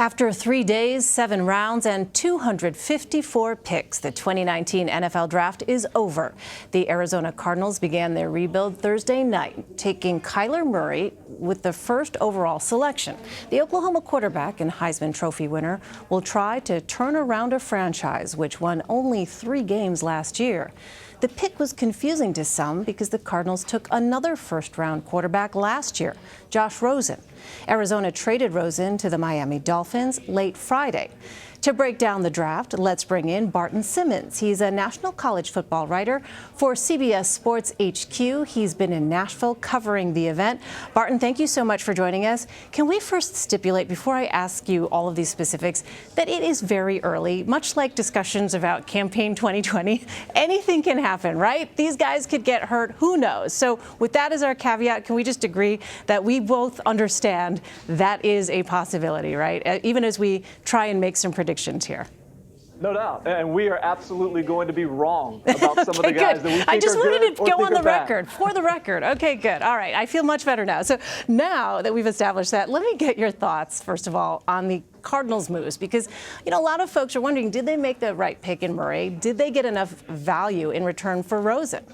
After 3 days, 7 rounds, and 254 picks, the 2019 NFL Draft is over. The Arizona Cardinals began their rebuild Thursday night, taking Kyler Murray with the first overall selection. The Oklahoma quarterback and Heisman Trophy winner will try to turn around a franchise which won only 3 games last year. The pick was confusing to some because the Cardinals took another first-round quarterback last year, Josh Rosen. Arizona traded Rosen to the Miami Dolphins late Friday. To break down the draft, let's bring in Barton Simmons. He's a national college football writer for CBS Sports HQ. He's been in Nashville covering the event. Barton, thank you so much for joining us. Can we first stipulate, before I ask you all of these specifics, that it is very early, much like discussions about campaign 2020. Anything can happen, right? These guys could get hurt. Who knows? So with that as our caveat, can we just agree that we both understand that is a possibility, right? Even as we try and make some predictions here. No doubt. And we are absolutely going to be wrong about some of the guys that we think I just are wanted good to or go think on the are bad. record, for the record. Okay, good. All right. I feel much better now. So now that we've established that, let me get your thoughts, first of all, on the Cardinals moves, because, a lot of folks are wondering, did they make the right pick in Murray? Did they get enough value in return for Rosen?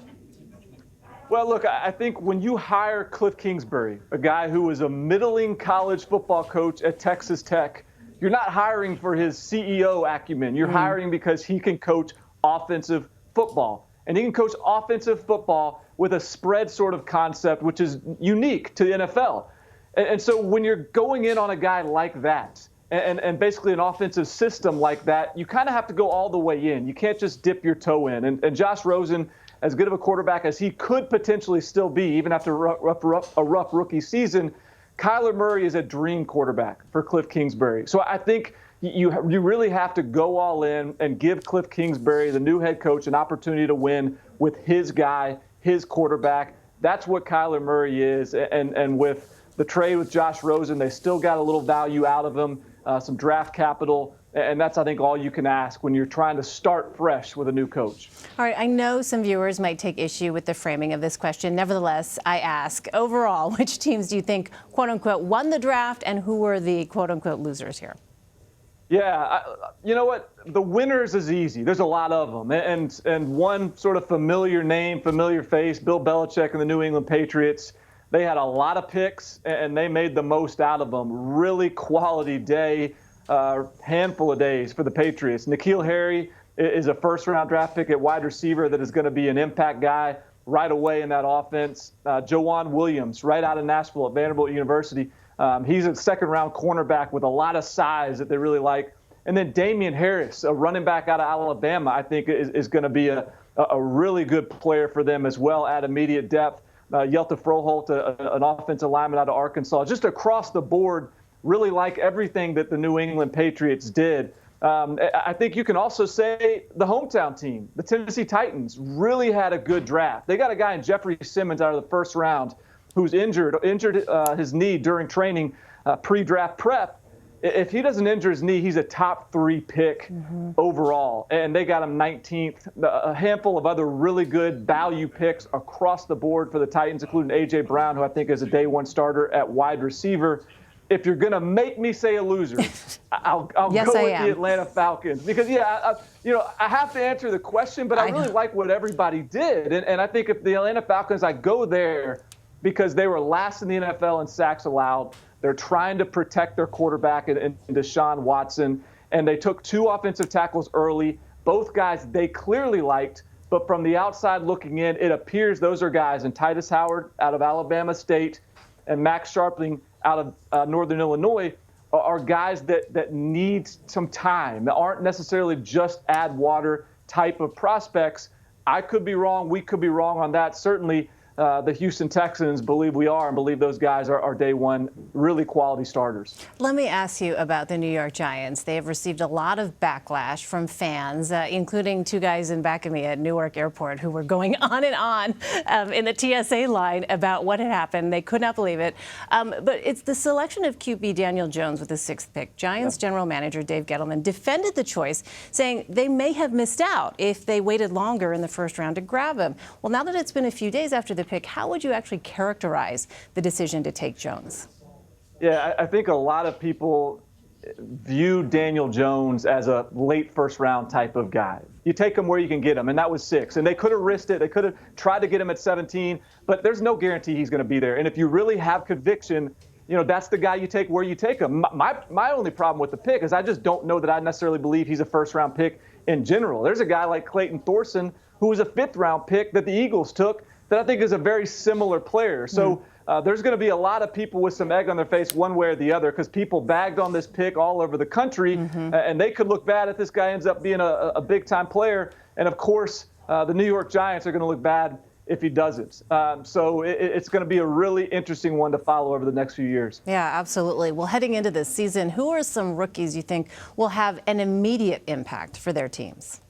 Well, look, I think when you hire Cliff Kingsbury, a guy who was a middling college football coach at Texas Tech, you're not hiring for his CEO acumen. You're hiring because he can coach offensive football. And he can coach offensive football with a spread sort of concept, which is unique to the NFL. And so when you're going in on a guy like that, and basically an offensive system like that, you kind of have to go all the way in. You can't just dip your toe in. And Josh Rosen, as good of a quarterback as he could potentially still be, even after a rough rookie season, Kyler Murray is a dream quarterback for Cliff Kingsbury. So I think you really have to go all in and give Cliff Kingsbury, the new head coach, an opportunity to win with his guy, his quarterback. That's what Kyler Murray is. And with the trade with Josh Rosen, they still got a little value out of him, some draft capital. And that's, I think, all you can ask when you're trying to start fresh with a new coach. All right. I know some viewers might take issue with the framing of this question. Nevertheless, I ask, overall, which teams do you think, quote unquote, won the draft, and who were the quote unquote losers here? Yeah, you know what? The winners is easy. There's a lot of them. And one sort of familiar name, familiar face, Bill Belichick and the New England Patriots. They had a lot of picks, and they made the most out of them. Really quality day. Handful of days for the Patriots. N'Keal Harry is a first-round draft pick at wide receiver that is going to be an impact guy right away in that offense. Joanne Williams, right out of Nashville at Vanderbilt University. He's a second-round cornerback with a lot of size that they really like. And then Damian Harris, a running back out of Alabama, I think is going to be a really good player for them as well at immediate depth. Yelta Froholt, an offensive lineman out of Arkansas. Just across the board, really like everything that the New England Patriots did. I think you can also say the hometown team, the Tennessee Titans, really had a good draft. They got a guy in Jeffrey Simmons out of the first round who's injured his knee during training, pre-draft prep. If he doesn't injure his knee, he's a top 3 pick overall. And they got him 19th. A handful of other really good value picks across the board for the Titans, including A.J. Brown, who I think is a day 1 starter at wide receiver. If you're going to make me say a loser, I'll yes, go with the Atlanta Falcons. Because, I have to answer the question, but I really like what everybody did. And I think if the Atlanta Falcons, I go there because they were last in the NFL in sacks allowed. They're trying to protect their quarterback in Deshaun Watson. And they took 2 offensive tackles early. Both guys they clearly liked. But from the outside looking in, it appears those are guys, and Titus Howard out of Alabama State and Max Sharpling out of Northern Illinois, are guys that need some time, that aren't necessarily just add water type of prospects. I could be wrong. We could be wrong on that. Certainly, the Houston Texans believe we are and believe those guys are day 1 really quality starters. Let me ask you about the New York Giants. They have received a lot of backlash from fans, including 2 guys in back of me at Newark Airport who were going on and on in the TSA line about what had happened. They could not believe it. But it's the selection of QB Daniel Jones with the 6th pick. Giants general manager Dave Gettleman defended the choice, saying they may have missed out if they waited longer in the first round to grab him. Well, now that it's been a few days after the pick, how would you actually characterize the decision to take Jones? Yeah, I think a lot of people viewed Daniel Jones as a late first-round type of guy. You take him where you can get him, and that was 6. And they could have risked it. They could have tried to get him at 17, but there's no guarantee he's going to be there. And if you really have conviction, that's the guy you take where you take him. My only problem with the pick is I just don't know that I necessarily believe he's a first-round pick in general. There's a guy like Clayton Thorson, who was a 5th-round pick that the Eagles took, that I think is a very similar player. So there's going to be a lot of people with some egg on their face one way or the other, because people bagged on this pick all over the country, and they could look bad if this guy ends up being a big-time player. And, of course, the New York Giants are going to look bad if he doesn't. So it's going to be a really interesting one to follow over the next few years. Yeah, absolutely. Well, heading into this season, who are some rookies you think will have an immediate impact for their teams?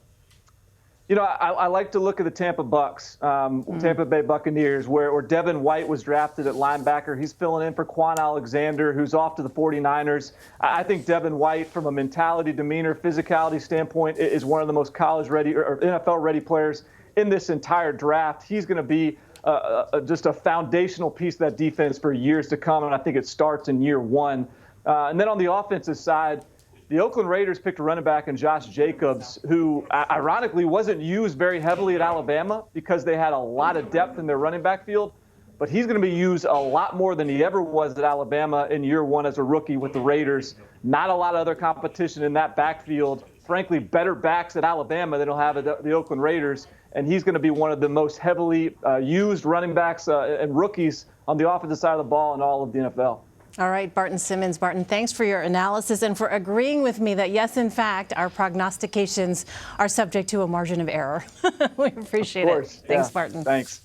I like to look at the Tampa Bucks, Tampa Bay Buccaneers, where Devin White was drafted at linebacker. He's filling in for Quan Alexander, who's off to the 49ers. I think Devin White, from a mentality, demeanor, physicality standpoint, is one of the most college-ready or NFL-ready players in this entire draft. He's going to be just a foundational piece of that defense for years to come, and I think it starts in year 1. And then on the offensive side, the Oakland Raiders picked a running back in Josh Jacobs, who ironically wasn't used very heavily at Alabama because they had a lot of depth in their running back field. But he's going to be used a lot more than he ever was at Alabama in year 1 as a rookie with the Raiders. Not a lot of other competition in that backfield. Frankly, better backs at Alabama than he'll have at the Oakland Raiders. And he's going to be one of the most heavily used running backs and rookies on the offensive side of the ball in all of the NFL. All right, Barton Simmons. Barton, thanks for your analysis and for agreeing with me that, yes, in fact, our prognostications are subject to a margin of error. We appreciate it. Of course. Thanks, Yeah. Barton. Thanks.